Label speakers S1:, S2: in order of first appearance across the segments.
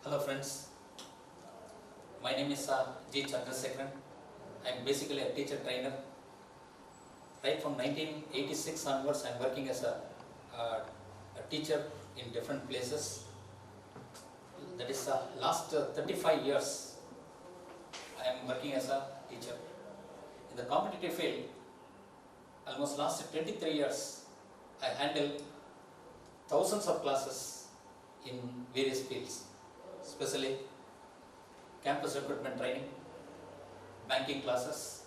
S1: Hello friends, my name is G. Chandrasekharan. I am basically a teacher trainer. Right from 1986 onwards, I am working as a teacher in different places. That is last 35 years, I am working as a teacher. In the competitive field, almost last 23 years, I handle thousands of classes in various fields, especially campus recruitment training, banking classes,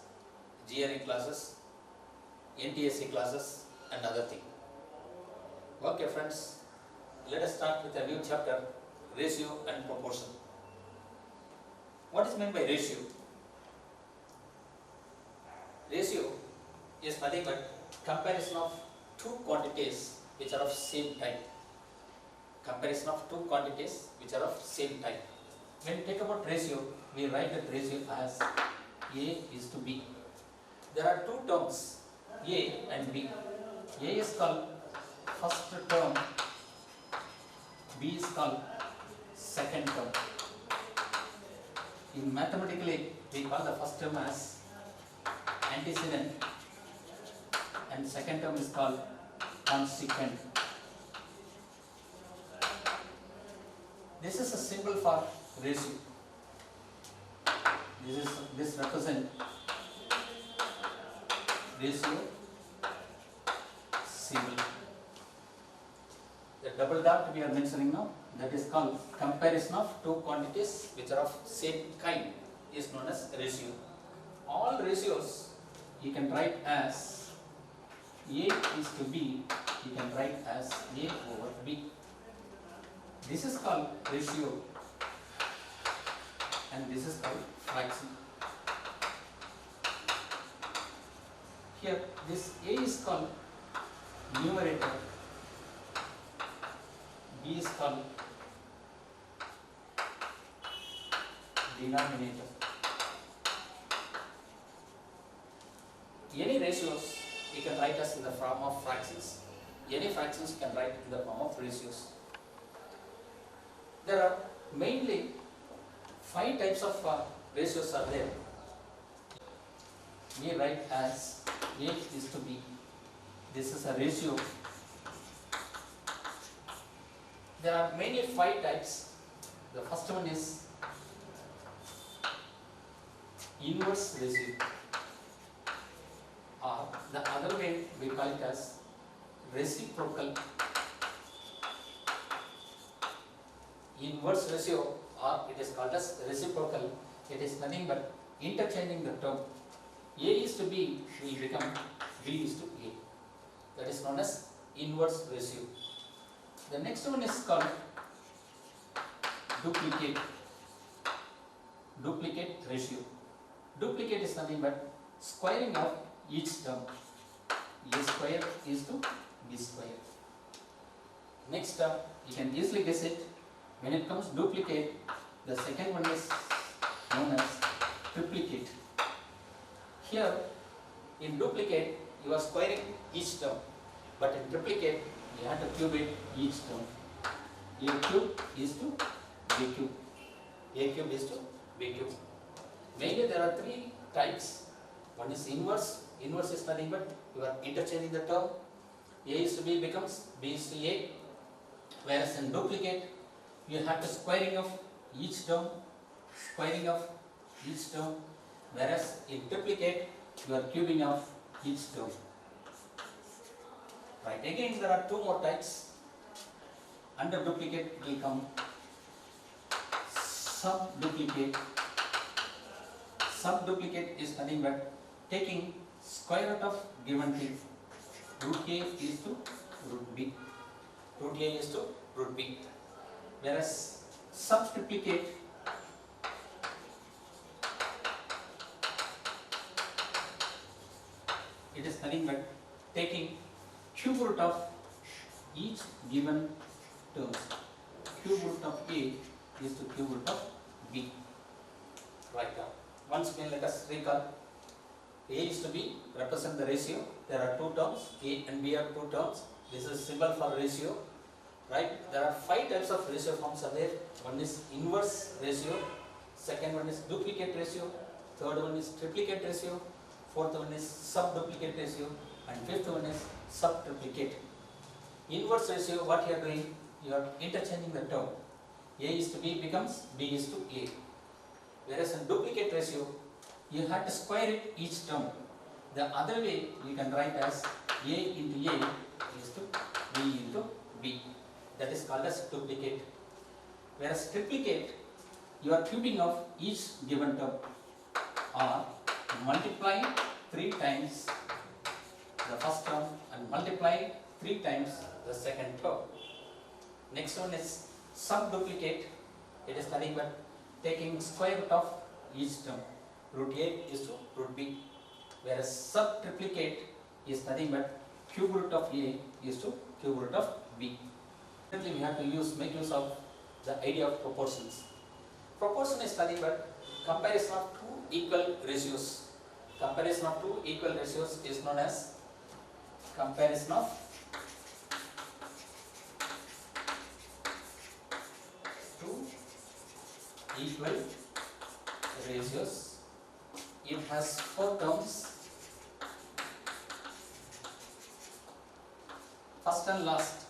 S1: GRE classes, NTSC classes and other things. Okay friends, let us start with a new chapter, ratio and proportion. What is meant by ratio? Ratio is nothing but comparison of two quantities which are of same type. Comparison of two quantities which are of same type. When we take about ratio, we write that ratio as A is to B. There are two terms, A and B. A is called first term, B is called second term. In mathematically, we call the first term as antecedent and second term is called consequent. This is a symbol for ratio. This represents ratio symbol. The double dot we are mentioning now, that is called comparison of two quantities which are of same kind, is known as ratio. All ratios you can write as A is to B, you can write as A over B. This is called ratio and this is called fraction. Here this A is called numerator, B is called denominator. Any ratios you can write as in the form of fractions. Any fractions you can write in the form of ratios. There are mainly 5 types of ratios are there. We write as A is to B. This is a ratio. There are mainly 5 types. The first one is inverse ratio, or the other way we call it as reciprocal. Inverse ratio, or it is called as reciprocal. It is nothing but interchanging the term. A is to B will become B is to A. That is known as inverse ratio. The next one is called duplicate. Duplicate ratio. Duplicate is nothing but squaring of each term. A square is to B square. Next term, you can easily guess it. When it comes duplicate, the second one is known as triplicate. Here, in duplicate, you are squaring each term, but in triplicate, you have to cube it each term. A cube is to B cube. A cube is to B cube. Mainly there are 3 types. One is inverse. Inverse is nothing but you are interchanging the term. A is to B becomes B is to A. Whereas in duplicate, you have to squaring of each term, squaring of each term. Whereas in triplicate, you are cubing of each term. Right. Again, there are 2 more types. Under duplicate will come subduplicate. Subduplicate is nothing but taking square root of given thing. Root A is to root B. Root A is to root B. Whereas subtriplicate it is nothing but taking cube root of each given terms. Cube root of A is to cube root of B. Right now. Once again let us recall. A is to B represent the ratio. There are 2 terms. A and B are 2 terms. This is symbol for ratio. Right? There are 5 types of ratio forms are there. One is inverse ratio, second one is duplicate ratio, third one is triplicate ratio, fourth one is subduplicate ratio, and fifth one is subtriplicate. Inverse ratio, what you are doing? You are interchanging the term. A is to B becomes B is to A. Whereas in duplicate ratio, you have to square it each term. The other way you can write as A into A is to B into B. That is called as duplicate. Whereas triplicate, you are cubing of each given term or multiply 3 times the first term and multiply 3 times the second term. Next one is subduplicate. It is nothing but taking square root of each term. Root A is to root B. Whereas subtriplicate is nothing but cube root of A is to cube root of B. Currently we have to make use of the idea of proportions. Proportion is nothing but comparison of two equal ratios. Comparison of two equal ratios is known as comparison of two equal ratios. It has 4 terms. First and last.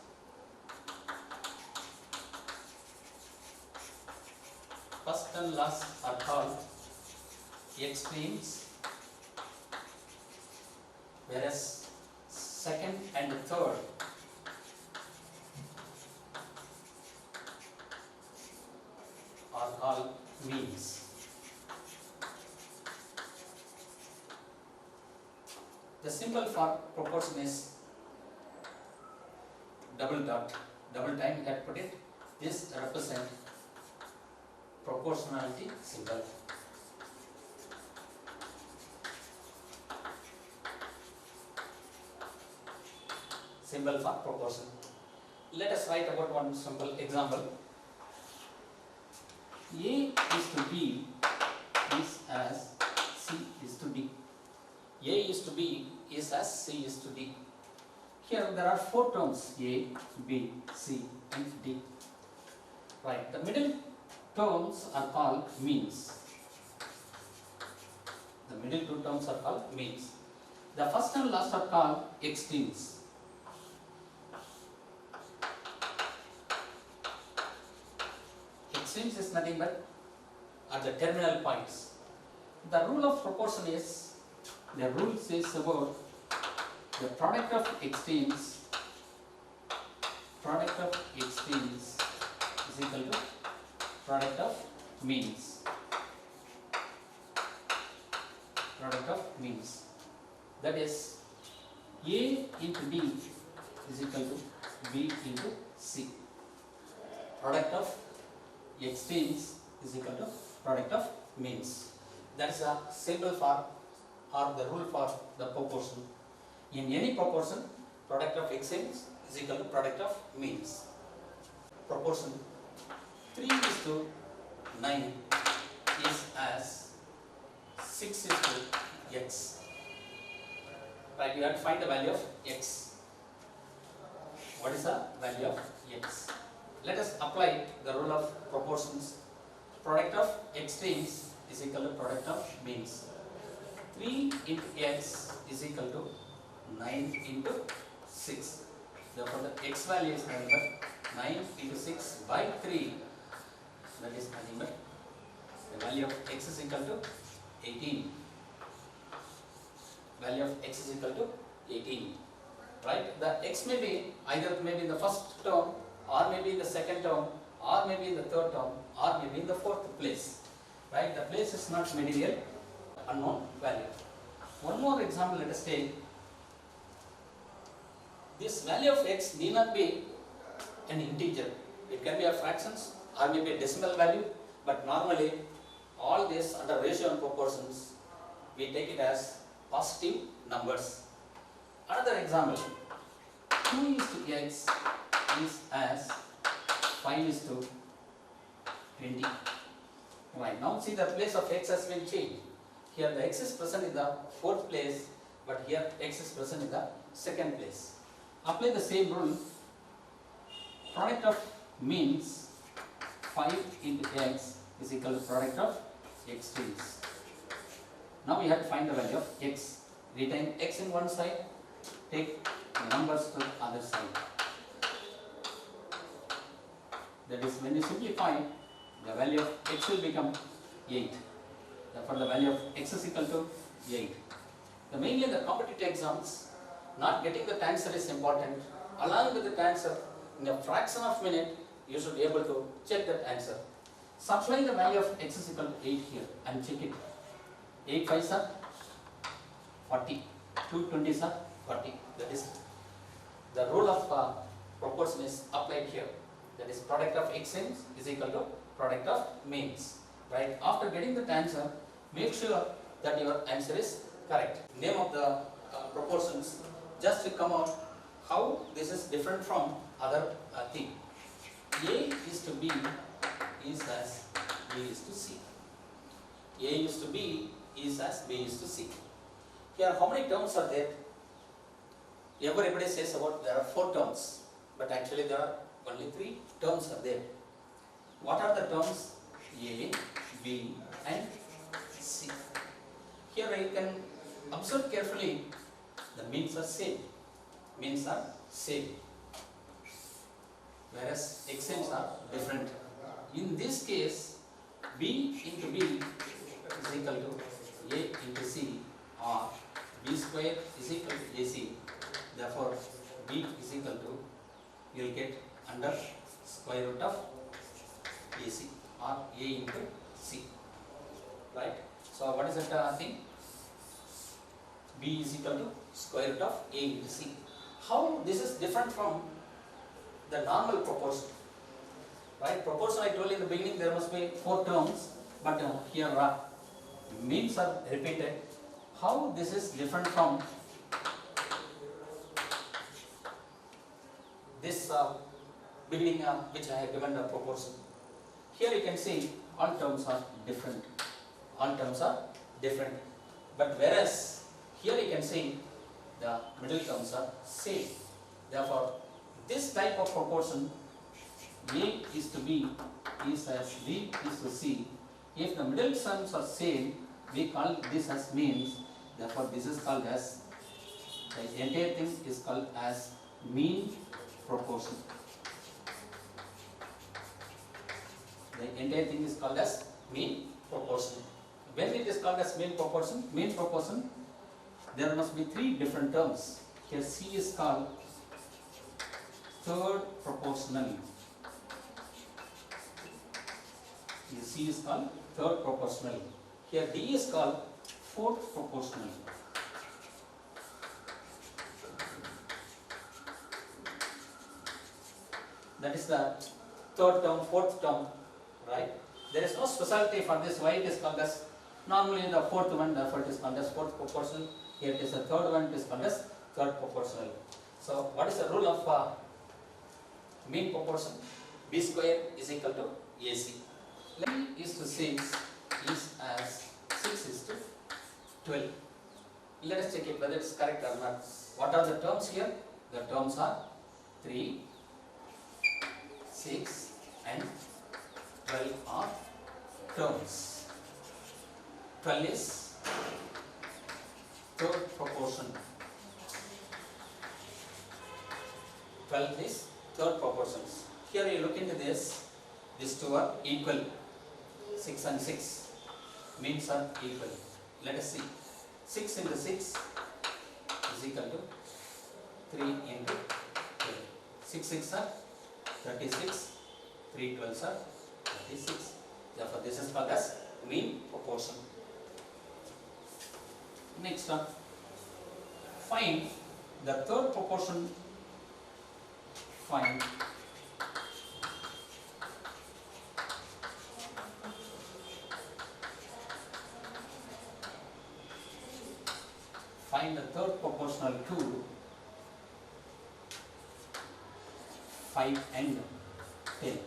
S1: First and last are called extremes, whereas second and third are called means. The symbol for proportion is double dot. Double time you have put it. This represents proportionality symbol. Symbol for proportion. Let us write about one simple example. A is to B is as C is to D. A is to B is as C is to D. Here there are 4 terms A, B, C and D. Right. The middle terms are called means. The middle 2 terms are called means. The first and last are called extremes. Extremes is nothing but at the terminal points. The rule of proportion is, the rule says about the product of extremes is equal to product of means. Product of means. That is A into D is equal to B into C. Product of extremes is equal to product of means. That is a symbol for or the rule for the proportion. In any proportion, product of extremes is equal to product of means. Proportion 3:9 is as 6:x. Right, you have to find the value of x. What is the value of x? Let us apply the rule of proportions. Product of extremes is equal to product of means. 3 into x is equal to 9 into 6. Therefore, the x value is nothing but 9 into 6 by 3. That is nothing but the value of x is equal to 18. Value of x is equal to 18. Right? The x may be either maybe in the first term, or maybe in the second term, or maybe in the third term, or maybe in the 4th place. Right? The place is not material, unknown value. One more example, let us take. This value of x need not be an integer. It can be a fractions or maybe a decimal value, but normally all this under ratio and proportions, we take it as positive numbers. Another example, 2 is to x is as 5 is to 20. Right, now see the place of x has been changed. Here the x is present in the 4th place, but here x is present in the 2nd place. Apply the same rule. product of means 5 into x is equal to product of x trees. Now we have to find the value of x. Retain x in one side, take the numbers to the other side. That is, when you simplify, the value of x will become 8. Therefore, the value of x is equal to 8. Mainly in the competitive exams, not getting the answer is important. Along with the answer, in a fraction of a minute, you should be able to check that answer. Substitute the value of x is equal to 8 here and check it. 8 5s are 40, 2 20s are 40. That is, the rule of proportion is applied here. That is, product of x is equal to product of means. Right? After getting that answer, make sure that your answer is correct. Name of the proportions, just to come out how this is different from other thing. A is to B is as B is to C. A is to B is as B is to C. Here, how many terms are there? Everybody says about there are 4 terms, but actually there are only 3 terms are there. What are the terms? A, B and C. Here you can observe carefully, the means are same. Means are same. Whereas extents are different. In this case, B into B is equal to A into C, or B square is equal to AC. Therefore, B is equal to, you will get under square root of AC or A into C. Right? So, what is that thing? B is equal to square root of A into C. How this is different from the normal proportion? Right? Proportion, I told you in the beginning there must be 4 terms, but here means are repeated. How this is different from this beginning which I have given the proportion? Here you can see all terms are different. All terms are different. But whereas here you can see the middle terms are same. Therefore, this type of proportion, A is to B is as B is to C. If the middle terms are same, we call this as means. Therefore, this is called as, the entire thing is called as mean proportion. The entire thing is called as mean proportion. When it is called as mean proportion, there must be 3 different terms. Here C is called third proportional. Here C is called third proportional. Here D is called fourth proportional. That is the third term, fourth term, right? There is no specialty for this. Why it is called as, normally the fourth one, therefore it is called as fourth proportional. Here it is the third one, it is called as third proportional. So, what is the rule of mean proportion? B square is equal to AC. 11 is to 6 is as 6 is to 12. Let us check it whether it is correct or not. What are the terms here? The terms are 3, 6 and 12 are terms. 12 is third proportion. 12 is third proportions. Here you look into this, these two are equal. 6 and 6 means are equal. Let us see. 6 into 6 is equal to 3 into 12. 6 6 are 36, 3 12s are 36. Therefore, this is called as mean proportion. Next, find the third proportion. Find the third proportional to 5 and 10.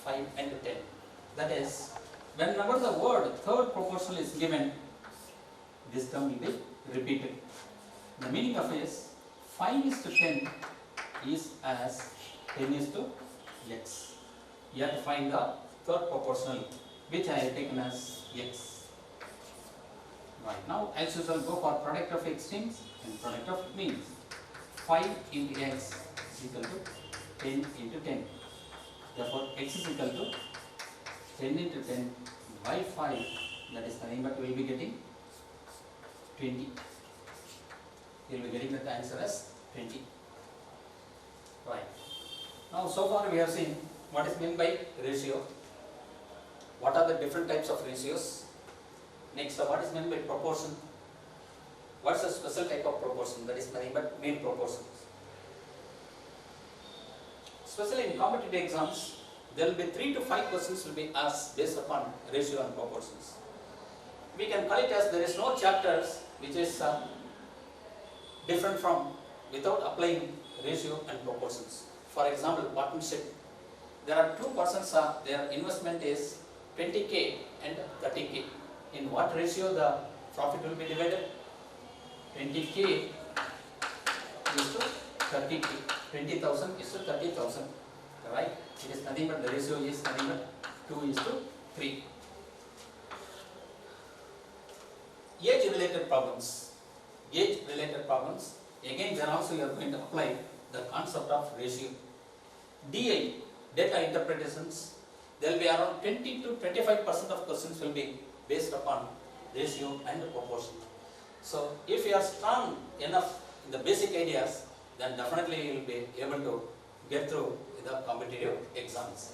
S1: 5 and 10. That is, whenever the word third proportional is given, this term will be repeated. The meaning of it is 5 is to 10 is as 10 is to x. You have to find the third proportional, which I have taken as x. Right, now as usual go for product of extremes and product of means. 5 into x is equal to 10 into 10. Therefore, x is equal to 10 into 10 by 5, that is nothing but we will be getting 20. We will be getting the answer as 20. Right. Now, so far we have seen what is meant by ratio, what are the different types of ratios. Next, what is meant by proportion? What is a special type of proportion? That is nothing but mean proportions. Especially in competitive exams, there will be 3 to 5 questions will be asked based upon ratio and proportions. We can call it as there is no chapters which is different from without applying ratio and proportions. For example, partnership. There are two persons, their investment is 20k and 30k. In what ratio the profit will be divided? 20k is to 30k. 20,000 is to 30,000. Right? It is nothing but the ratio is nothing but 2 is to 3. Age related problems. Age related problems. Again, there also you are going to apply the concept of ratio. DI, data interpretations, there will be around 20 to 25% of questions will be based upon ratio and proportion. So, if you are strong enough in the basic ideas, then definitely you will be able to get through the competitive exams.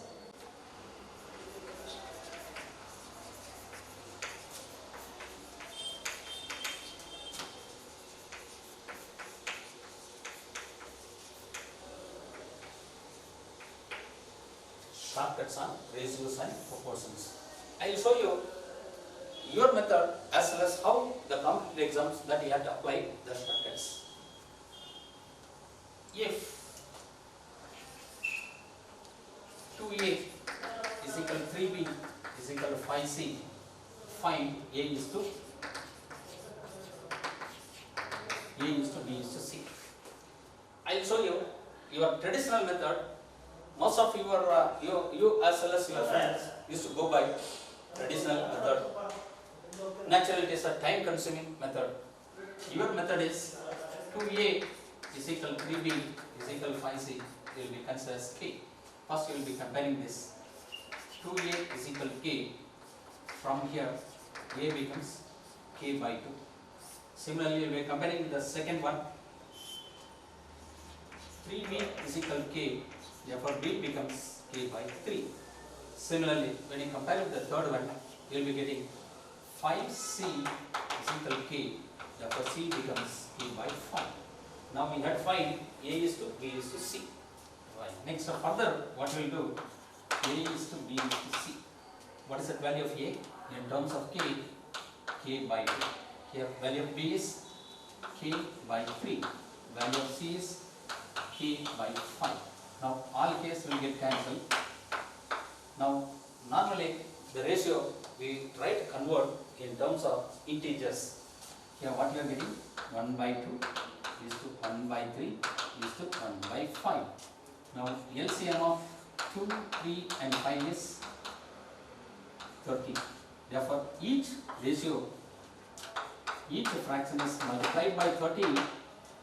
S1: Shortcuts on ratios and proportions. I will show you your method as well as how the competitive exams that you have to apply the shortcuts. If 2a is equal to 3b is equal to 5c, find a is to b is to c. I will show you your traditional method. Most of your you as well as your friends used to go by traditional method. Naturally, it is a time-consuming method. Your method is 2a is equal to 3b is equal to 5c. You will be considered as k. First, you will be comparing this. 2a is equal to k. From here, a becomes k by 2. Similarly, you will be comparing the second one. 3b is equal to k. Therefore, b becomes k by 3. Similarly, when you compare with the third one, you will be getting 5c is equal to k. Therefore, c becomes k by 5. Now we had find a is to b is to c. Right. Next, further, what we will do? A is to b is to c. What is the value of a? In terms of k, k by 2. Here, value of b is k by 3. Value of c is k by 5. Now, all k's will get cancelled. Now, normally the ratio we try to convert in terms of integers. Here, what you are getting? 1 by 2 is to 1 by 3 is to 1 by 5. Now, LCM of 2, 3 and 5 is 30. Therefore, each ratio, each fraction is multiplied by 30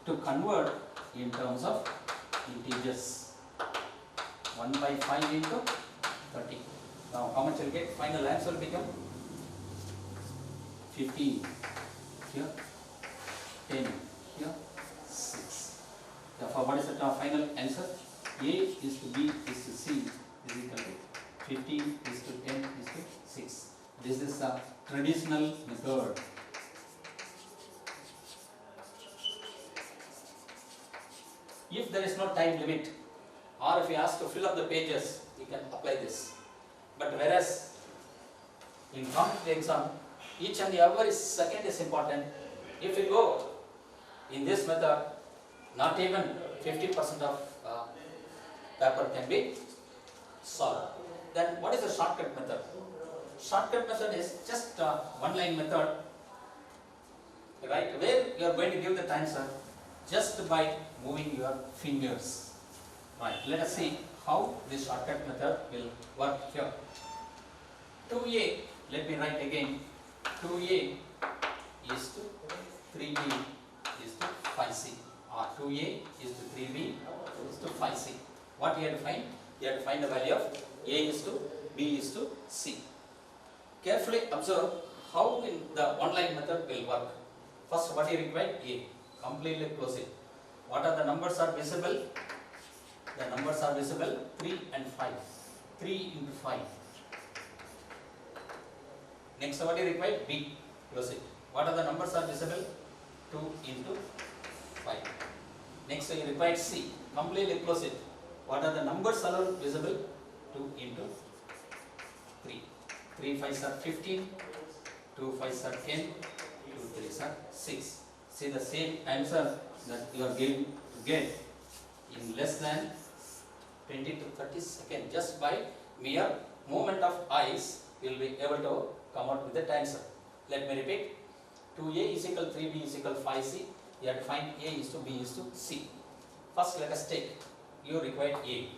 S1: to convert in terms of integers. 1 by 5 into 30. Now, how much will get? Final answer will become 15. Here, 10. Here, 6. Therefore, what is the final answer? A is to B is to C is equal to 15 is to 10 is to 6. This is the traditional method. If there is no time limit, or if you ask to fill up the pages, you can apply this. But whereas in competitive exam, each and every second is important. If you go in this method, not even 50% of paper can be solved. Then what is the shortcut method? Shortcut method is just one line method, right? Where you are going to give the answer just by moving your fingers. Right, let us see how this shortcut method will work here. 2a, let me write again, 2a is to 3b is to 5c, or 2a is to 3b is to 5c. What you have to find? You have to find the value of a is to b is to c. Carefully observe how in the one-line method will work. First, what you require? A. Completely close it. What are the numbers are visible? The numbers are visible 3 and 5. 3 into 5. Next, what you require? B. Close it. What are the numbers are visible? 2 into 5. Next, you require C. Completely close it. What are the numbers are visible? 2 into 3. 3 5s are 15. 2 5s are 10. 2 3s are 6. See the same answer that you are going to get in less than 20 to 30 seconds. Just by mere movement of eyes, you will be able to come out with that answer. Let me repeat. 2a is equal to 3b is equal to 5c. You have to find a is to b is to c. First, let us take. You require a.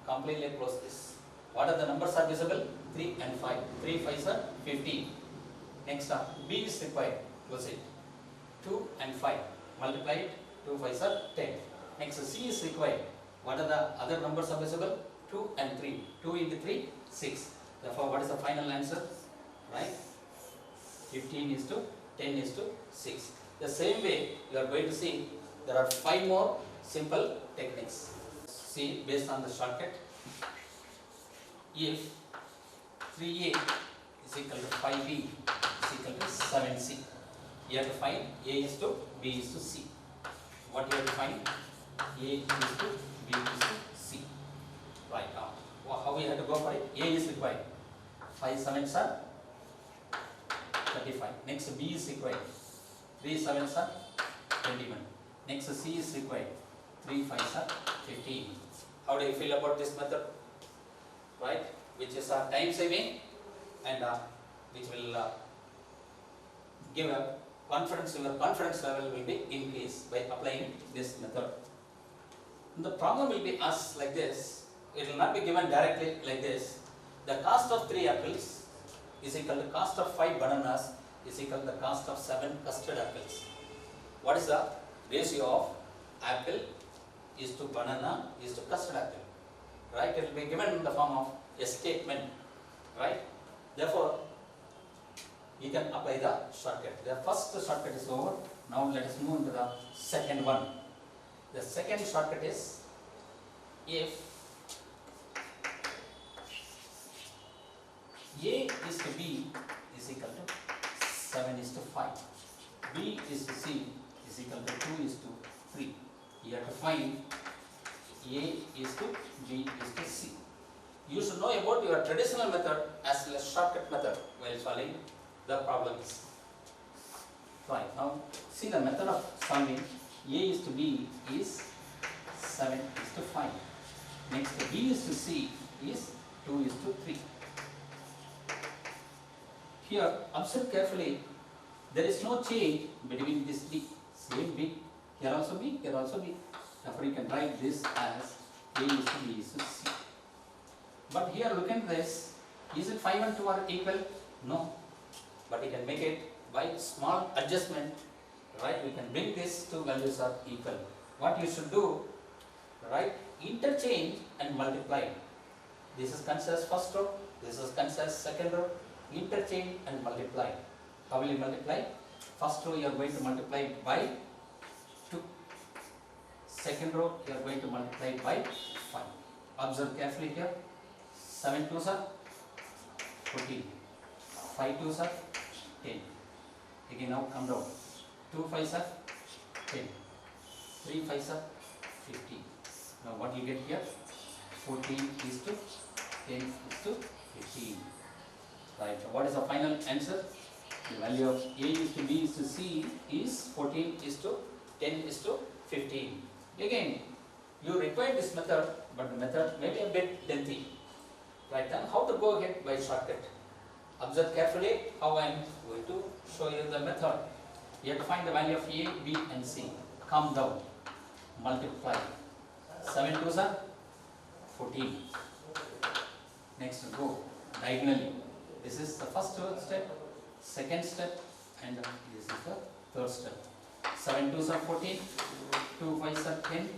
S1: Completely close this. What are the numbers are visible? 3 and 5. 3 5s are 15. Next up, b is required. Close it. 2 and 5. Multiply it. 2 5s are 10. Next, c is required. What are the other numbers are visible? 2 and 3. 2 into 3, 6. Therefore, what is the final answer? Right? 15 is to 10 is to 6. The same way, you are going to see there are 5 more simple techniques. See, based on the shortcut, if 3a is equal to 5b is equal to 7c, you have to find a is to b is to c. What you have to find? A is to b is to c. Right now, how we have to go for it? A is required. 5 7s are 35. Next, b is required. 3 7s are 21. Next, c is required. 3 5s are 15. How do you feel about this method? Right? Which is time saving and which will give a confidence, your confidence level will be increased by applying this method. The problem will be asked like this. It will not be given directly like this. The cost of 3 apples is equal to cost of 5 bananas is equal to the cost of 7 custard apples. What is the ratio of apple is to banana is to custard apple? Right? It will be given in the form of a statement. Right? Therefore, you can apply the shortcut. The first shortcut is over. Now let us move into the second one. The second shortcut is if A is to B is equal to 7 is to 5. B is to C is equal to 2 is to 3. You have to find A is to B is to C. You should know about your traditional method as well as shortcut method while solving the problems. Right, now see the method of solving. A is to B is 7 is to 5. Next, B is to C is 2 is to 3. Here, observe carefully, there is no change between this B. Same B, here also B, here also B. Therefore, you can write this as A is to B is to C. But here, look at this. Is it 5 and 2 are equal? No. But you can make it by small adjustment. Right? We can bring these two values are equal. What you should do, right? Interchange and multiply. This is considered first row. This is considered second row. Interchange and multiply. How will you multiply? First row you are going to multiply by 2. Second row you are going to multiply by 5. Observe carefully here. 7 2s are 14. 5 2s are 10. Again now come down. 2 5s are 10. 3 5s are 15. Now what you get here? 14 is to 10 is to 15. Right. So what is the final answer? The value of A is to B is to C is 14 is to 10 is to 15. Again, you require this method, but the method may be a bit lengthy. Right. Then how to go ahead by shortcut? Observe carefully how I am going to show you the method. You have to find the value of A, B and C. Come down. Multiply. 7 2s are 14. Next go diagonally. This is the first step, second step, and this is the third step. 7 2s are 14, 2 5s are 10,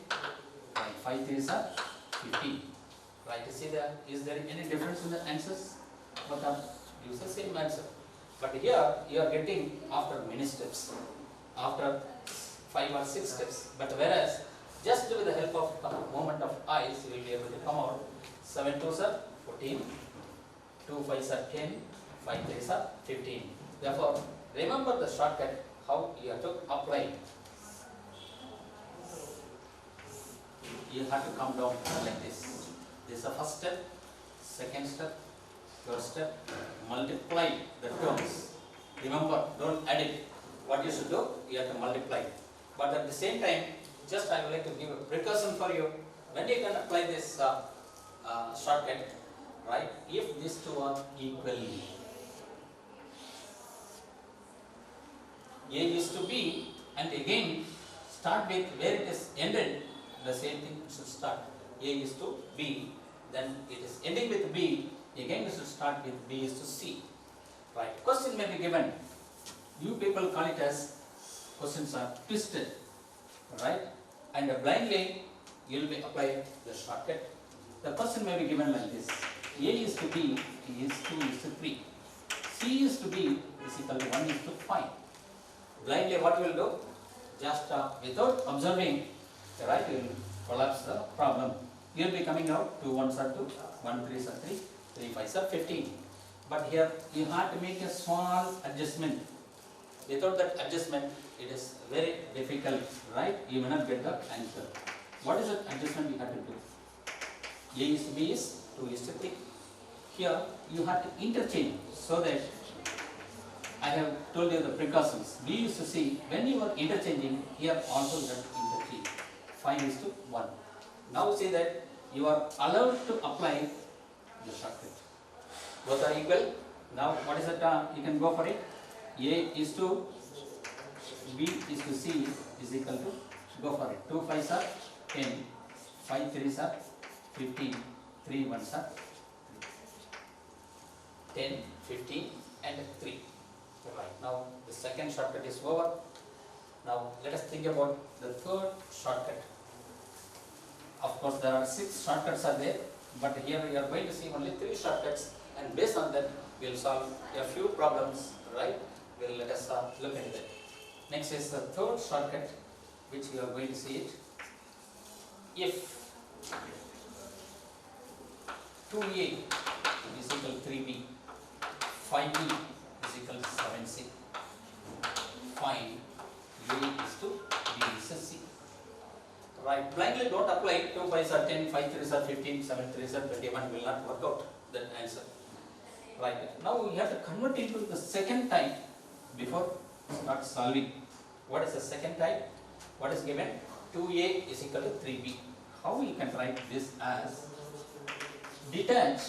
S1: right, 5 3s are 15. Right, you see that, is there any difference in the answers? But gives the same answer. But here you are getting after many steps, after 5 or 6 steps. But whereas just with the help of a movement of eyes, you will be able to come out 7 2s are 14, 2 5s are 10, 5 3s are 15. Therefore, remember the shortcut how you have to apply. You have to come down like this. This is the first step, second step, third step. Multiply the terms. Remember, don't add it. What you should do, you have to multiply. But at the same time, just I would like to give a precaution for you. When you can apply this shortcut, right? If these two are equally, A is to B, and again start with where it is ended. The same thing should start. A is to B, then it is ending with B. Again, we should start with B is to C. Right? Question may be given. You people call it as questions are twisted, right? And blindly you will be applying the shortcut. The question may be given like this: A is to B is 2 is to 3. C is to B is equal to 1 is to 5. Blindly, what you will do? Just without observing, right? You will collapse the problem. You will be coming out 2 1s are 2, 1 3s are 3, 3 5s are 15. But here you have to make a small adjustment. Without that adjustment, it is very difficult, right? You may not get the answer. What is that adjustment you have to do? A is to B is 2 is to 3. Here you have to interchange so that I have told you the precautions. B is to C. When you are interchanging, here also you have to interchange. 5 is to 1. Now see that you are allowed to apply the shortcut. Both are equal. Now what is that? You can go for it. A is to B is to C is equal to, go for it. 2 5s are 10, 5 3s are 15, 3 1s are 10, 15 and 3. Right. Now the second shortcut is over. Now let us think about the third shortcut. Of course there are 6 shortcuts are there, but here we are going to see only 3 shortcuts, and based on that we will solve a few problems, right? Let us look at that. Next is the third shortcut, which you are going to see it. If 2A is equal to 3B, 5B is equal to 7C, find A is to B is to C. Right, blindly don't apply 2 5s are 10, 5 3s are 15, 7 3s are 21, will not work out that answer. Right, now we have to convert into the second type before start solving. What is the second type? What is given? 2A is equal to 3B. How you can write this as detach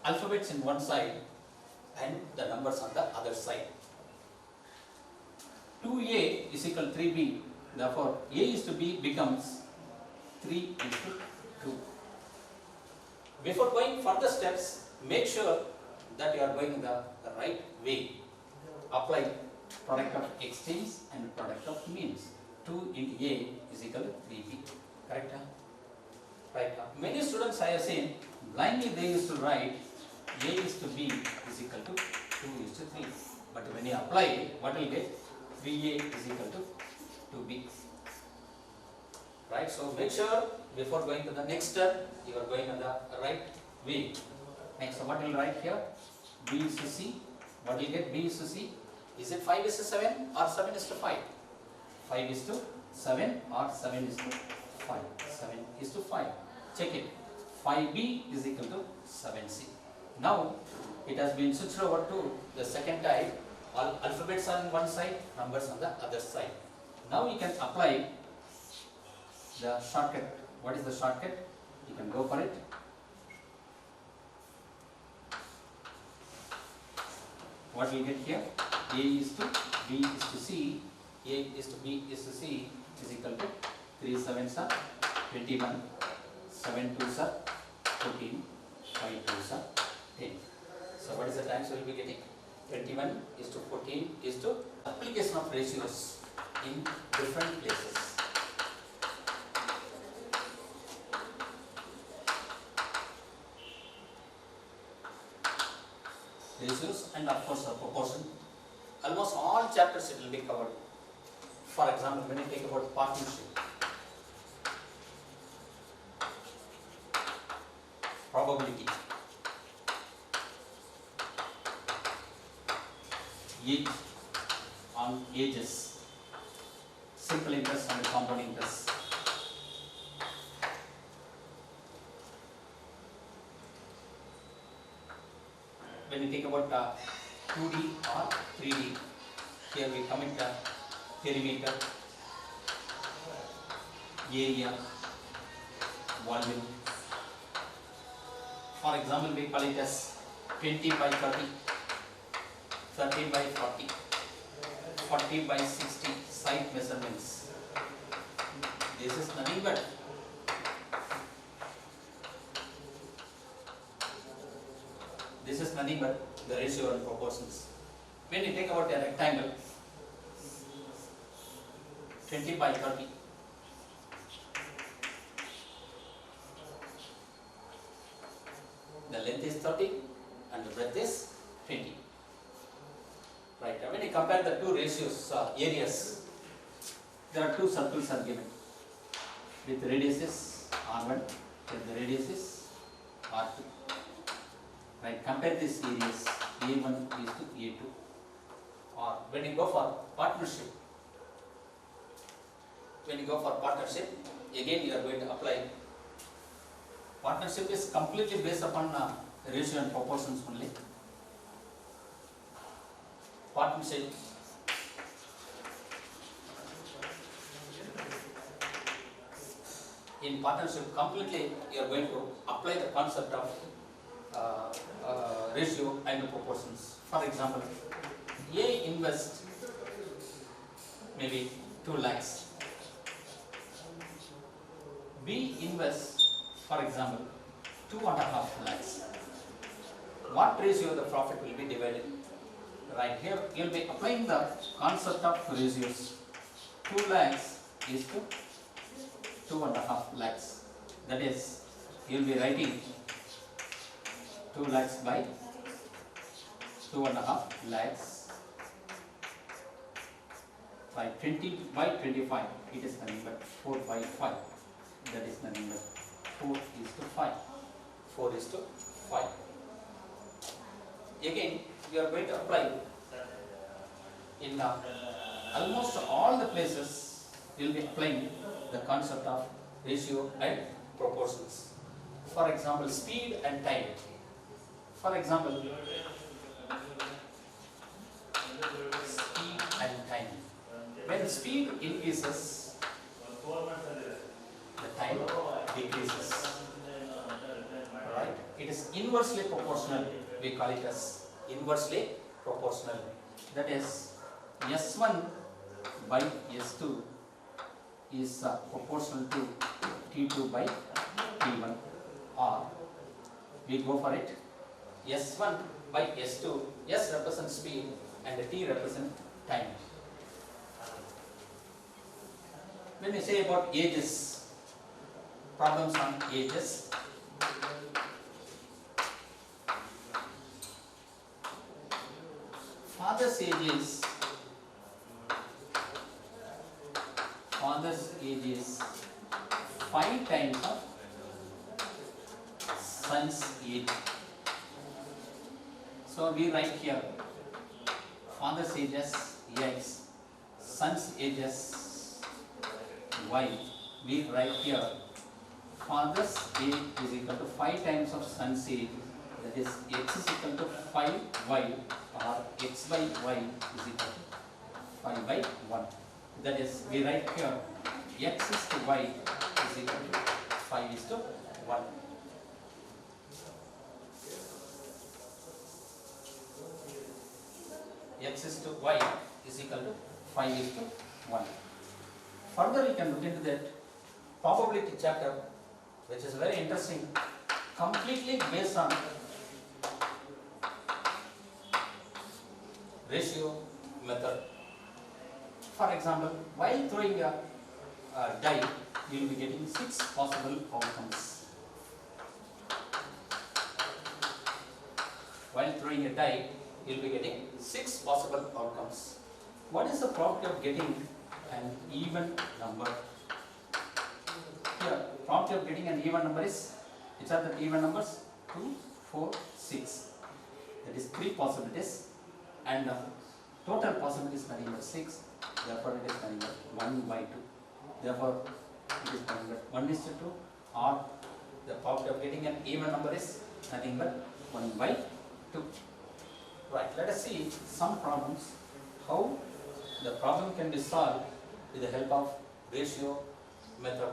S1: alphabets in one side and the numbers on the other side. 2A is equal to 3B. Therefore, A is to B becomes 3 is to 2. Before going further steps, make sure that you are going in the right way. Apply product of extremes and product of means. 2 into A is equal to 3B. Correct? Right. Many students I have seen, blindly they used to write A is to B is equal to 2 is to 3. But when you apply it, what will you get? 3A is equal to 2B. Right. So make sure before going to the next step, you are going in the right way. Next, so what will you write here? B is to C. What will you get? B is to C. Is it 5 is to 7 or 7 is to 5? 5 is to 7 or 7 is to 5? 7 is to 5. Check it. 5B is equal to 7C. Now it has been switched over to the second type. All alphabets are on one side, numbers on the other side. Now you can apply the shortcut. What is the shortcut? You can go for it. What we get here? A is to B is to C. A is to B is to C is equal to 3 7s are 21, 7 2s are 14, 5 2s are 10. So what is the answer we will be getting? 21 is to 14 is to application of ratios in different places. Ratios and of course the proportion. Almost all chapters it will be covered. For example, when you take about partnership, probability, age on ages, simple interest and compound interest. When you think about 2D or 3D, here we commit perimeter, area, volume. For example, we call it as 20 by 30, 30 by 40, 40 by 60 site measurements. This is nothing but the ratio and proportions. When you take about a rectangle, 20 by 30, the length is 30 and the breadth is 20. Right. When you compare the two ratios, areas, there are two circles are given with radiuses R1 and the radius is R2. Right. Compare these areas, A1 is to A2. Or when you go for partnership, again you are going to apply. Partnership is completely based upon ratio and proportions only. Partnership in partnership completely you are going to apply the concept of ratio and proportions. For example, A invest maybe 2 lakhs. B invest, for example, 2.5 lakhs. What ratio the profit will be divided? Right here, you will be applying the concept of ratios. 2 lakhs is to 2.5 lakhs. That is, you will be writing 2 lakhs by 2.5 lakhs by 20 by 25. It is nothing but 4 by 5. That is nothing but 4 is to 5. 4 is to 5. Again, you are going to apply in almost all the places. You will be applying the concept of ratio and proportions. For example, speed and time. For example, speed and time. When speed increases, the time decreases. Right? It is inversely proportional. We call it as inversely proportional. That is, S1 by S2 is proportional to T2 by T1. Or we go for it, S1 by S2, S represents speed and T represents time. When we say about ages, problems on ages, father's age is 5 times of son's age. So we write here father's age as X, son's age as Y. We write here father's age is equal to 5 times of son's age, that is X is equal to 5Y, or X by Y is equal to 5 by 1. That is, we write here X is to Y is equal to 5 is to 1. X is to Y is equal to 5 is to 1. Further, you can look into that probability chapter, which is very interesting completely based on ratio method. For example, while throwing a die, you will be getting 6 possible outcomes. While throwing a die, you will be getting 6 possible outcomes. What is the probability of getting an even number? Here, probability of getting an even number is, which are the even numbers? 2, 4, 6. That is 3 possibilities, and total possibilities is nothing but 6. Therefore, it is nothing but 1 by 2. Therefore, it is nothing but 1 is to 2, or the probability of getting an even number is nothing but 1 by 2. Right, let us see some problems, how the problem can be solved with the help of ratio method.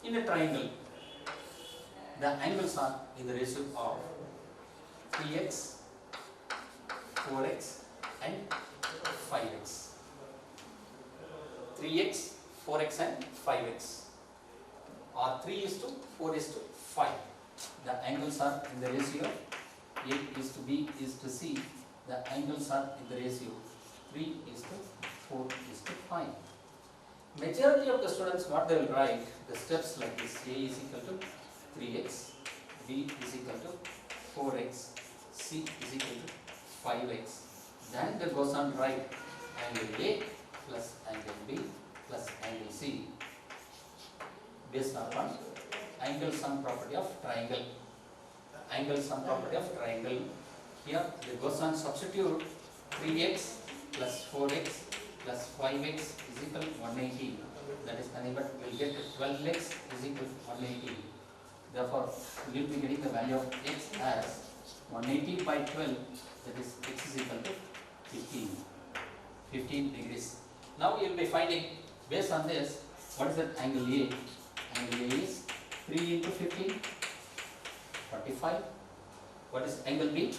S1: In a triangle, the angles are in the ratio of 3x, 4x and 5x. 3x, 4x and 5x, or 3 is to 4 is to 5. The angles are in the ratio A is to B is to C. The angles are in the ratio 3 is to 4 is to 5. Majority of the students, what they will write, the steps like this: A is equal to 3x, B is equal to 4x, C is equal to 5x. Then they goes on write angle A plus angle B plus angle C based upon angle sum property of triangle. Angle sum property of triangle. Here they goes on substitute 3x plus 4x plus 5x is equal to 180. That is nothing but we will get 12x is equal to 180. Therefore, we will be getting the value of x as 180 by 12, that is x is equal to 15 degrees. Now you will be finding, based on this, what is that angle A? Angle A is 3 into 15, 45. What is angle B?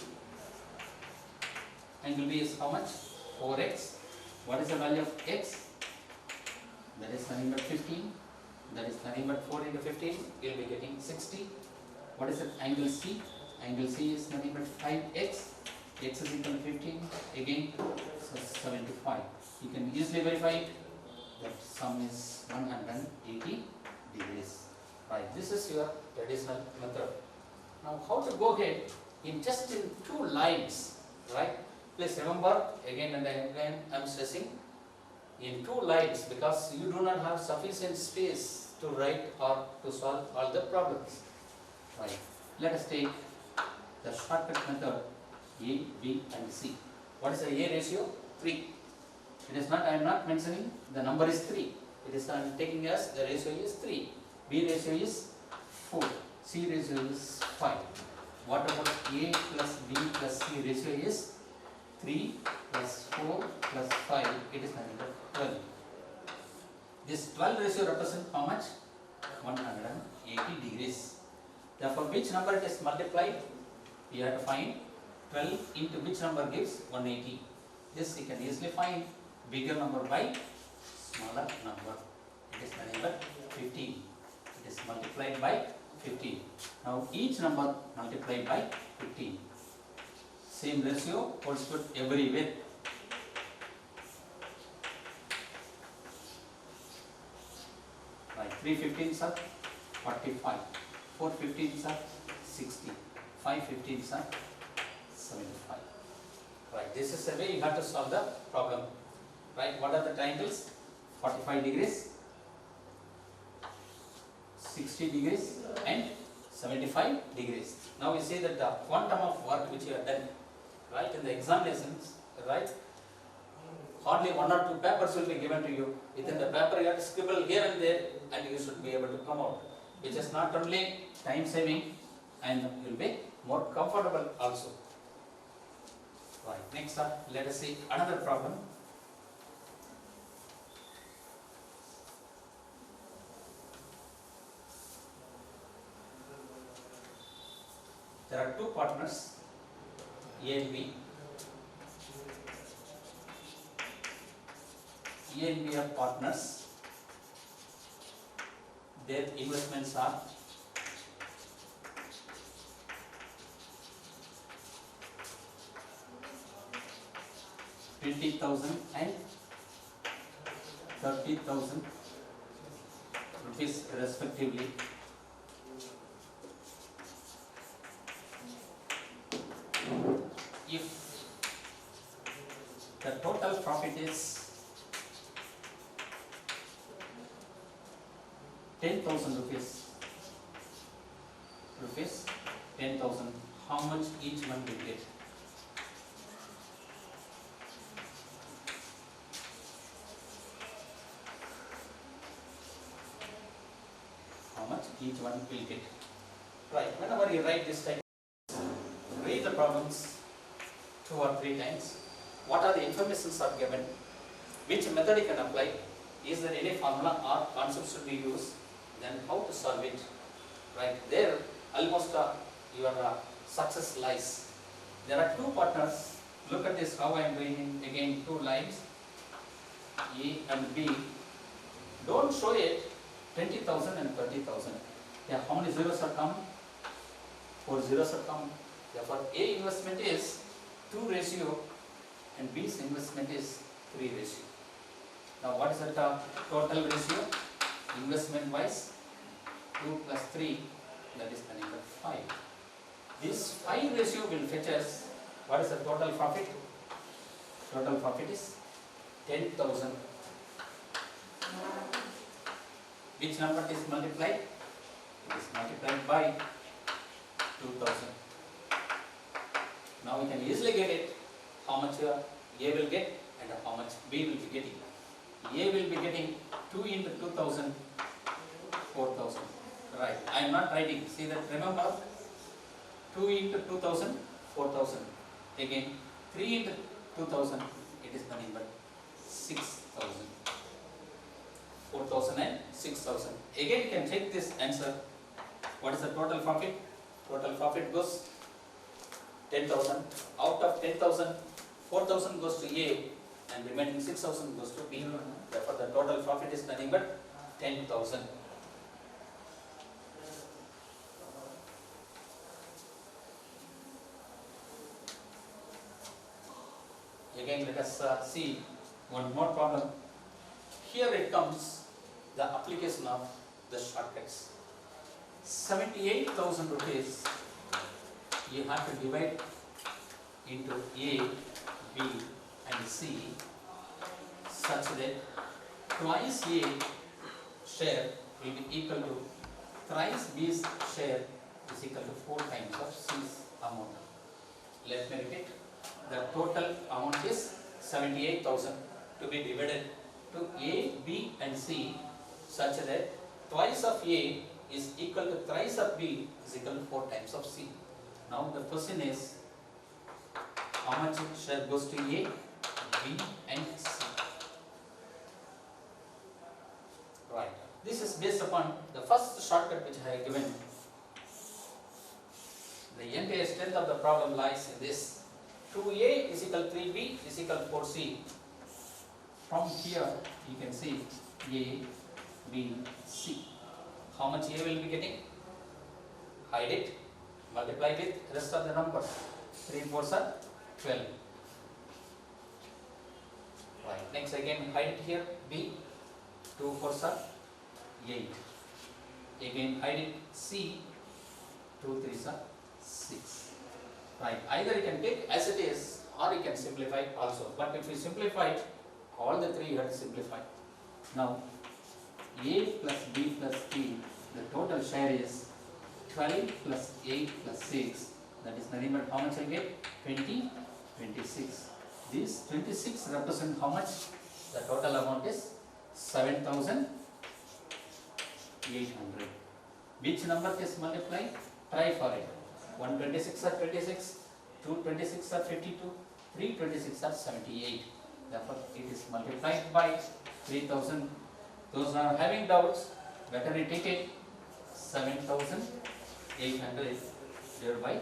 S1: Angle B is how much? 4x. What is the value of x? That is nothing but 15. That is nothing but 4 into 15. You will be getting 60. What is that angle C? Angle C is nothing but 5x. X is equal to 15. Again, so 75. You can easily verify it. That sum is 180 degrees. Right. This is your traditional method. Now, how to go ahead in just in 2 lines, right? Please remember, again and again I am stressing, in 2 lines, because you do not have sufficient space to write or to solve all the problems. Right. Let us take the shortcut method A, B and C. What is the A ratio? 3. It is not, I am not mentioning the number is 3. It is, I am taking as the ratio is 3. B ratio is 4. C ratio is 5. What about A plus B plus C ratio is 3 plus 4 plus 5, it is nothing but 12. This 12 ratio represents how much? 180 degrees. Therefore, which number it is multiplied? We have to find 12 into which number gives 180. This you can easily find, bigger number by smaller number. It is nothing but 15. It is multiplied by 15. Now each number multiplied by 15. Same ratio holds good everywhere. Right, 3 15s are 45, 4 15s are 60, 5 15s are 75. Right, this is the way you have to solve the problem. Right, what are the triangles? 45 degrees, 60 degrees and 75 degrees. Now we see that the quantum of work which you have done, right, in the examinations, right, hardly 1 or 2 papers will be given to you. Within the paper you have to scribble here and there and you should be able to come out, which is not only time saving and you will be more comfortable also. Right, next up, let us see another problem. There are 2 partners, A and B. A and B are partners. Their investments are 20,000 and 30,000 rupees respectively. If the total profit is 10,000 rupees, 10,000, how much each one will get? How much each one will get? Right, whenever you write this type, read the problems 2 or 3 times. What are the informations are given? Which method you can apply? Is there any formula or concepts to be used? Then how to solve it? Right, there almost your success lies. There are 2 partners. Look at this, how I am doing it. Again, 2 lines, A and B. Don't show it 20,000 and 30,000. Yeah, how many zeros are common? 4 zeros are common. Therefore, A investment is 2 ratio and B's investment is 3 ratio. Now, what is the total ratio? Investment wise, 2 plus 3, that is the number 5. This 5 ratio will fetch us, what is the total profit? Total profit is 10,000. Which number is multiplied? It is multiplied by 2,000. Now we can easily get it, how much A will get and how much B will be getting. A will be getting 2 into 2,000, 4,000. Right, I am not writing, see that, remember, 2 into 2,000, 4,000. Again, 3 into 2,000, it is nothing but 6,000. 4,000 and 6,000. Again, you can check this answer. What is the total profit? Total profit goes 10,000. Out of 10,000, 4,000 goes to A and remaining 6,000 goes to B. Therefore, the total profit is nothing but 10,000. Again, let us see one more problem. Here it comes the application of the shortcuts. 78,000 rupees you have to divide into A, B and C such that twice A share will be equal to thrice B's share is equal to 4 times of C's amount. Let me repeat. The total amount is 78,000 to be divided to A, B and C such that twice of A is equal to thrice of B is equal to 4 times of C. Now the question is, how much share goes to A, B and C? Right. This is based upon the first shortcut which I have given. The entire strength of the problem lies in this. 2A is equal to 3B is equal to 4C. From here you can see A, B, C. How much A will be getting? Hide it, multiply with rest of the numbers. 3 4s are 12. Right. Next again hide it here, B. 2 4s are 8. Again hide it, C. 2 3s are 6. Right. Either you can take as it is or you can simplify it also. But if you simplify it, all the 3 you have to simplify. Now A plus B plus C, the total share is 12 plus 8 plus 6. That is nothing but how much I get? 20, 26. These 26 represent how much? The total amount is 7,800. Which number is multiplied? Try for it. 126 are 26, 226 are 52, 326 are 78. Therefore, it is multiplied by 3,000. Those who are having doubts, better you take it. 7,800 divided by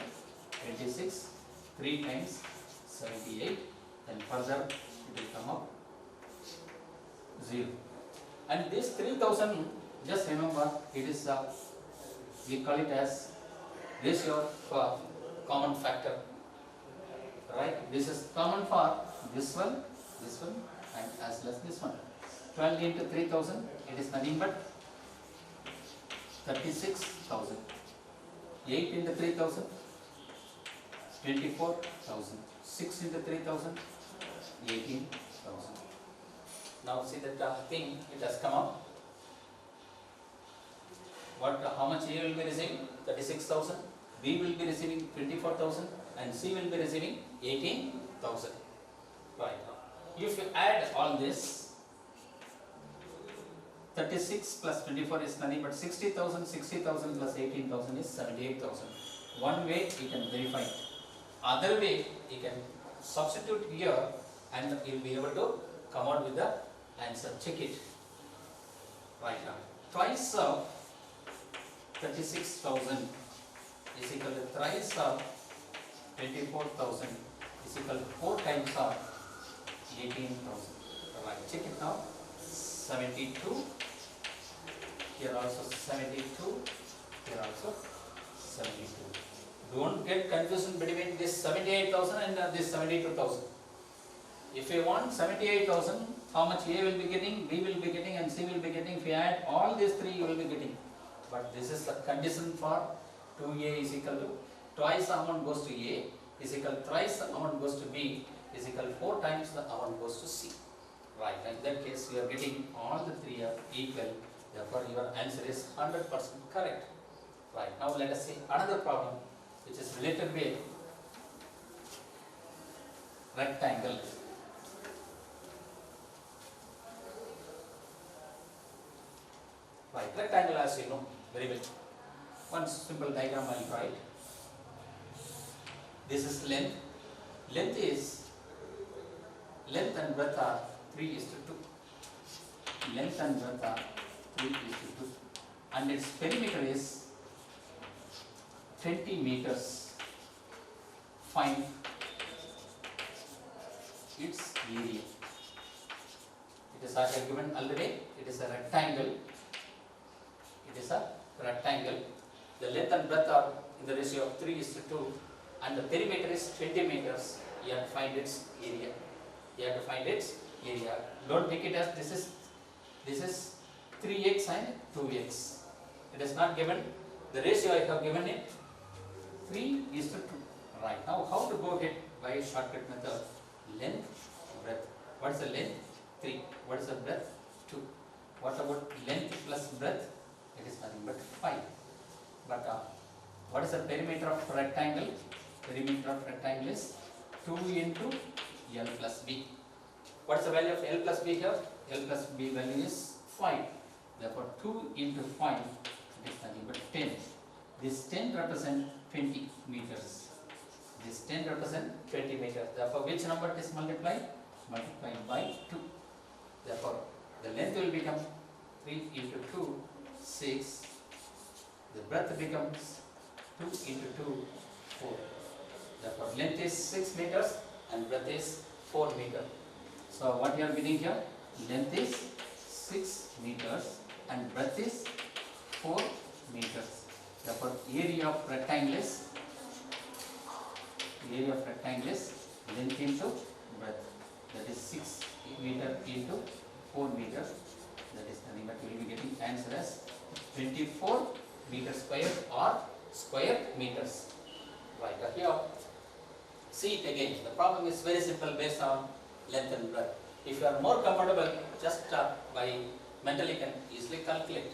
S1: 26, 3 times 78, and further it will come up 0. And this 3,000, just remember, it is we call it as ratio for common factor. Right? This is common for this one this one and as well as this one. 12 into 3000, it is nothing but 36,000. 8 into 3000, 24,000. 6 into 3,000, 18,000. Now see that thing, it has come up. How much A will be receiving? 36,000. B will be receiving 24,000 and C will be receiving 18,000. Right now, if you add all this, 36 plus 24 is nothing but 60,000. 60,000 plus 18,000 is 78,000. One way you can verify. Other way you can substitute here and you will be able to come out with the answer. Check it. Right now, twice of 36,000 is equal to thrice of 24,000 is equal to 4 times of 18,000. Right, check it now. 72. Here also 72. Here also 72. Don't get confusion between this 78,000 and this 72,000. If you want 78,000, how much A will be getting, B will be getting and C will be getting. If you add all these three, you will be getting. But this is the condition for 2A is equal to twice the amount goes to A is equal to thrice the amount goes to B is equal to 4 times the amount goes to C. Right, in that case you are getting all the three are equal. Therefore your answer is 100% correct. Right, now let us see another problem which is related with rectangle. Right, rectangle as you know very well. One simple diagram I will draw it. This is length. Length and breadth are 3:2. Length and breadth are 3:2. And its perimeter is 20 meters. Find its area. It is, I have given already, it is a rectangle. It is a rectangle. The length and breadth are in the ratio of 3:2 and the perimeter is 20 meters. You have to find its area. You have to find its area. Don't take it as this is 3x and 2x. It is not given. The ratio I have given it 3:2. Right, now how to go ahead by a shortcut method? Length, breadth. What is the length? 3. What is the breadth? 2. What about length plus breadth? It is nothing but 5. But what is the perimeter of rectangle? Perimeter of rectangle is 2 into L plus B. What is the value of L plus B here? L plus B value is 5. Therefore 2 into 5 it is nothing but 10. This 10 represents 20 meters. This 10 represents 20 meters. Therefore which number is multiplied? Multiplied by 2. Therefore the length will become 3 into 2, 6. The breadth becomes 2 into 2, 4. Therefore length is 6 meters and breadth is 4 meters. So what you are getting here? Length is 6 meters and breadth is 4 meters. Therefore area of rectangle is length into breadth. That is 6 meter into 4 meters. That is nothing but we will be getting answer as 24 meter square or square meters. Right, here see it again. The problem is very simple based on length and breadth. If you are more comfortable, just by mentally can easily calculate.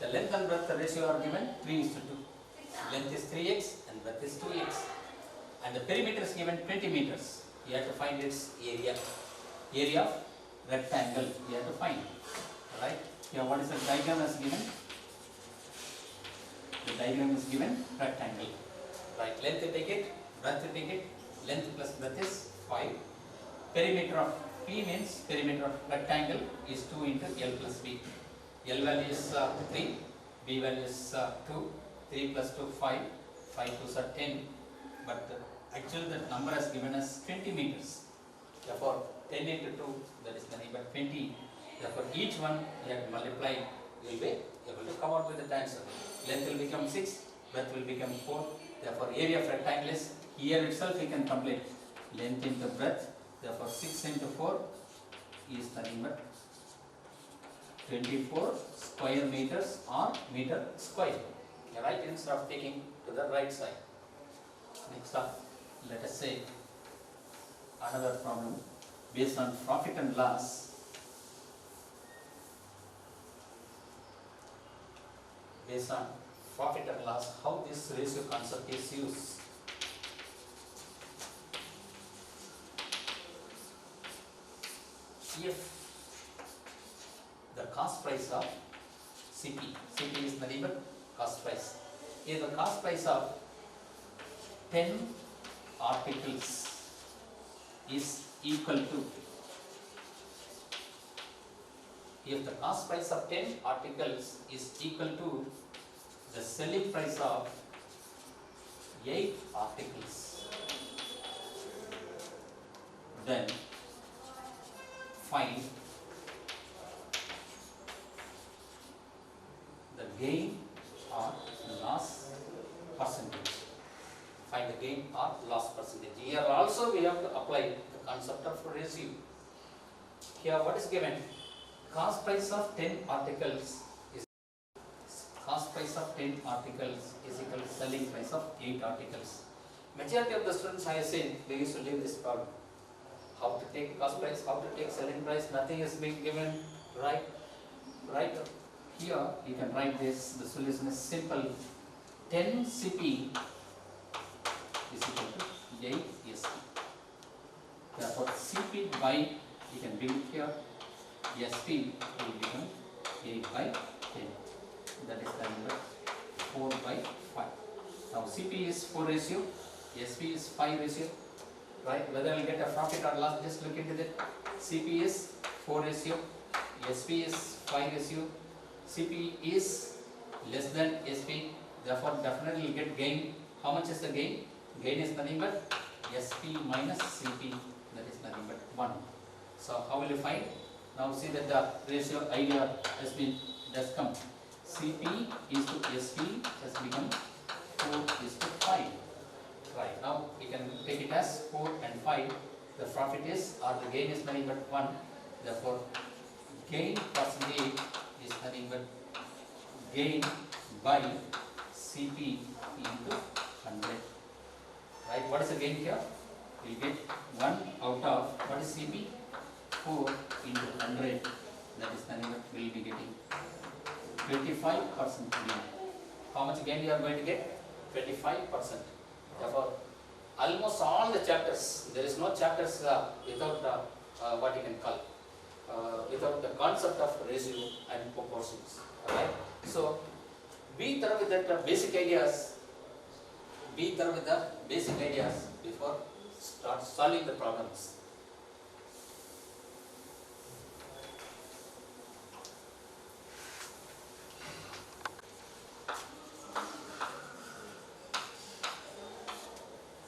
S1: The length and breadth ratio are given 3:2. Length is 3x and breadth is 2x. And the perimeter is given 20 meters. You have to find its area. Area of rectangle you have to find. Right? Here what is the diagram as given? The diagram is given rectangle. Right? Length you take it, breadth you take it. Length plus breadth is 5. Perimeter of P means perimeter of rectangle is 2 into L plus B. L value is 3, B value is 2, 3 plus 2, 5, 5 2s are 10, but actually the number is given as 20 meters. Therefore 10 into 2, that is nothing but 20. Therefore each one you have to multiply, you will be able to come out with the answer. Length will become 6, breadth will become 4. Therefore area of rectangle is, here itself we can complete length into breadth Therefore 6 into 4 is nothing but 24 square meters or meter square. Right, instead of taking to the right side. Next up, let us say another problem based on profit and loss. Based on profit and loss, how this ratio concept is used. If the cost price of CP is nothing but cost price. If the cost price of 10 articles is equal to, if the cost price of 10 articles is equal to the selling price of 8 articles, then find the gain or loss percentage. Find the gain or loss percentage. Here also we have to apply the concept of ratio. Here what is given? Cost price of 10 articles is equal to selling price of 8 articles. Majority of the students I have seen, they used to leave this problem. How to take cost price, how to take selling price, nothing is being given, right? Here you can write this, the solution is simple. 10 CP is equal to 8 SP. Therefore CP by, you can bring it here, SP will become 8 by 10. That is the number 4 by 5. Now CP is 4 ratio, SP is 5 ratio. Right? Whether I will get a profit or loss, just look into that. CP is 4 ratio, SP is 5 ratio, CP is less than SP, therefore definitely will get gain. How much is the gain? Gain is nothing but SP minus CP, that is nothing but 1. So how will you find? Now see that the ratio idea has come. CP is to SP has become 4 is to 5. Right, now we can take it as 4 and 5. The profit is, or the gain is nothing but 1. Therefore, gain percentage is nothing but gain by CP into 100. Right, what is the gain here? We will get 1 out of, what is CP? 4 into 100. That is nothing but we will be getting 25% gain. How much gain you are going to get? 25%. Therefore, almost all the chapters, there is no chapters without what you can call, without the concept of ratio and proportions. Right? So, be thorough with that basic ideas. Be thorough with the basic ideas before start solving the problems.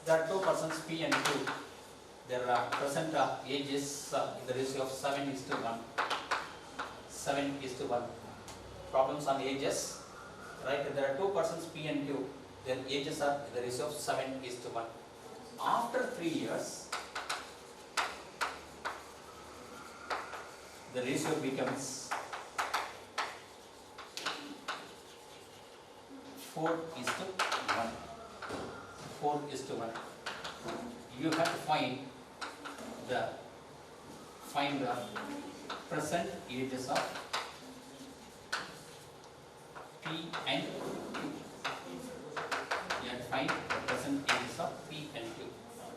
S1: There are 2 persons P and Q. Their present age is in the ratio of 7:1. 7:1. Problems on ages. Right? There are 2 persons P and Q. Their ages are in the ratio of 7:1. After 3 years, the ratio becomes 4:1. 4:1. You have to find the present ages of P and Q. You have to find the present ages of P and Q.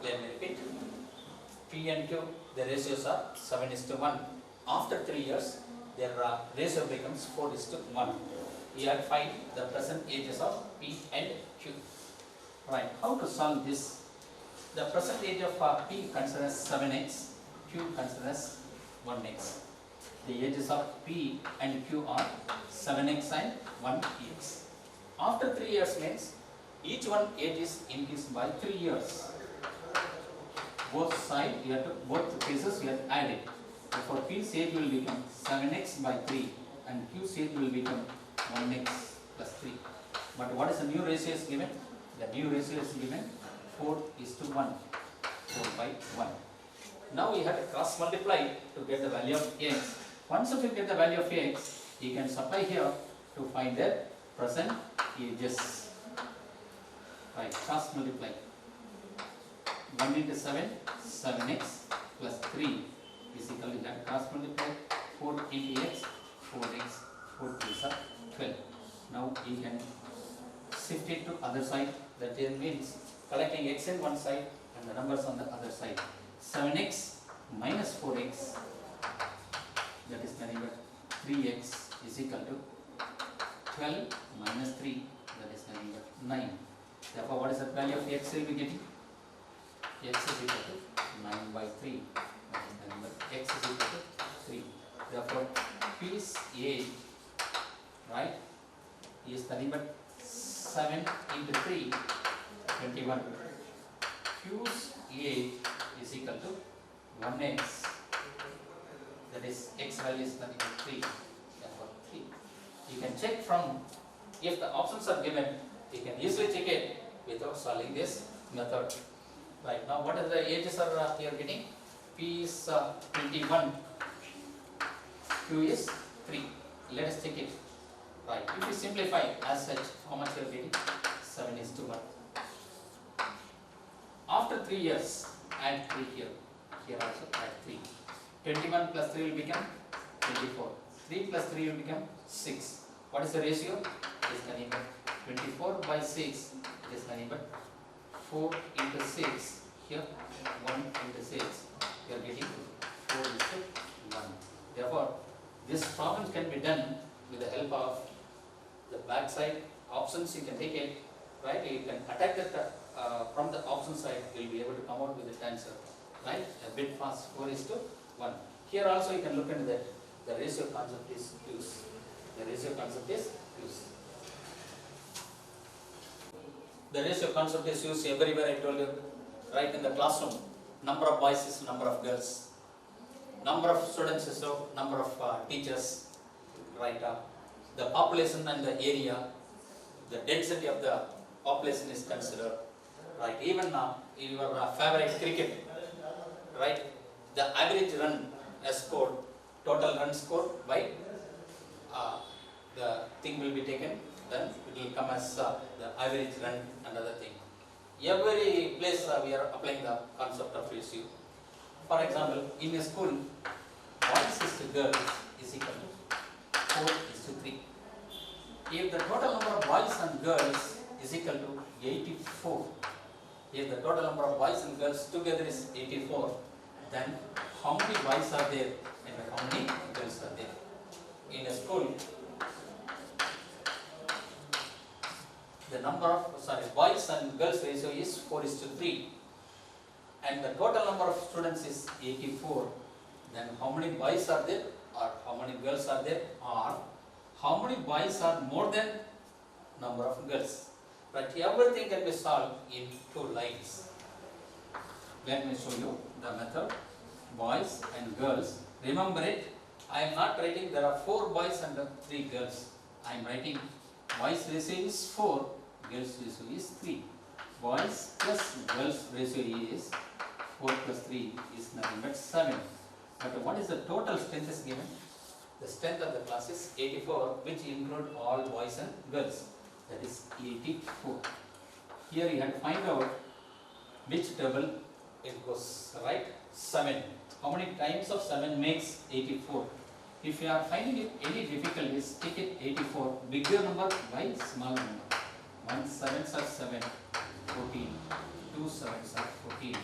S1: Let me repeat. P and Q, the ratios are 7:1. After 3 years, their ratio becomes 4:1. You have to find the present ages of P and Q. Right, how to solve this? The present age of P considers 7x, Q considers 1x. The ages of P and Q are 7x and 1x. After 3 years means each one age is increased by 3 years. Both sides, both cases you have to add it. Therefore, P's age will become 7x by 3 and Q's age will become 1x plus 3. But what is the new ratio is given? The new ratio is given 4:1, 4 by 1. Now we have to cross multiply to get the value of x. Once you get the value of x, you can supply here to find the present ages. Right, cross multiply. 1 into 7, 7x plus 3 is equal to that. Cross multiply 4 into x, 4x, 4 3s are 12. Now you can shift it to other side. That means collecting x in one side and the numbers on the other side. 7x minus 4x, that is nothing but 3x is equal to 12 minus 3, that is nothing but 9. Therefore, what is the value of x we will be getting? X is equal to 9 by 3, that is nothing but x is equal to 3. Therefore, piece A, right, is nothing but 7 into 3, 21. Fuse A is equal to 1x, that is x value is nothing but 3, therefore 3. You can check from, if the options are given, you can easily check it without solving this method. Right, now what are the ages are you are getting? P is 21, Q is 3. Let us check it. Right, if you simplify as such, how much you are getting? 7 is to 1. After 3 years, add 3 here. Here also add 3. 21 plus 3 will become 24. 3 plus 3 will become 6. What is the ratio? It is nothing but 24 by 6. It is nothing but 4 into 6. Here 1 into 6. You are getting 4 is to 1. Therefore, this problem can be done with the help of the back side options. You can take it, right? You can attack that from the option side. You will be able to come out with the answer, right? A bit fast. 4 is to 1. Here also you can look into that. The ratio concept is used. The ratio concept is used. The ratio concept is used everywhere. I told you, right? In the classroom, number of boys is number of girls. Number of students is number of teachers, right? The population and the area, the density of the population is considered, right? Even your favorite cricket, right? The average run scored, total run scored by the thing will be taken, then it will come as the average run and other thing. Every place we are applying the concept of ratio. For example, in a school, boys is to girls is equal to 4 is to 3. If the total number of boys and girls is equal to 84, if the total number of boys and girls together is 84, then how many boys are there and how many girls are there? In a school, the number of boys and girls ratio is 4 is to 3, and the total number of students is 84. Then how many boys are there, or how many girls are there, or how many boys are more than number of girls? But everything can be solved in 2 lines. Let me show you the method. Boys and girls. Remember it. I am not writing there are 4 boys and 3 girls. I am writing boys ratio is 4, girls ratio is 3. Boys plus girls ratio is 4 plus 3 is nothing but 7. But what is the total strength is given? The strength of the class is 84, which include all boys and girls. That is 84. Here you have to find out which table it goes, right? 7. How many times of 7 makes 84? If you are finding it any difficulties, take it 84, bigger number by small number. 1 7s are 7, 14. 2 7s are 14.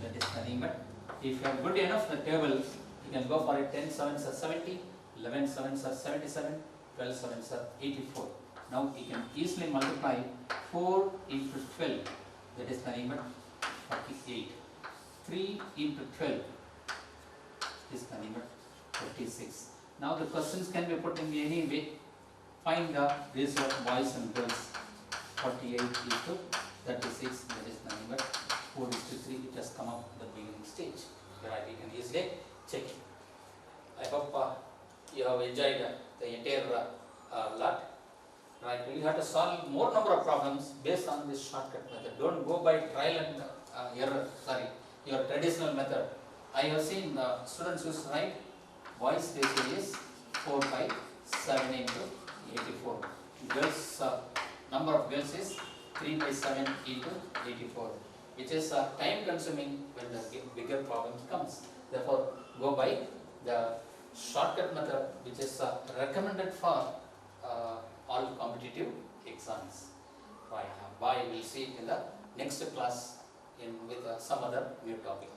S1: That is nothing but, if you are good enough the tables, you can go for it. 10 7s are 70, 11 7s are 77, 12 7s are 84. Now you can easily multiply 4 into 12, that is nothing but 48. 3 into 12 is nothing but 36. Now the questions can be put in any way. Find the ratio of boys and girls. 48 is to 36, that is nothing but 4 is to 3. It has come up at the beginning stage. Right, you can easily check it. I hope you have enjoyed the entire lot. Right, you have to solve more number of problems based on this shortcut method. Don't go by trial and error. Sorry, your traditional method. I have seen students who write boys ratio is 4 by 7 into 84. Girls, number of girls is 3 by 7 into 84, which is time consuming when the bigger problem comes. Therefore, go by the shortcut method, which is recommended for all competitive exams. Bye. Bye. We'll see in the next class with some other new topic.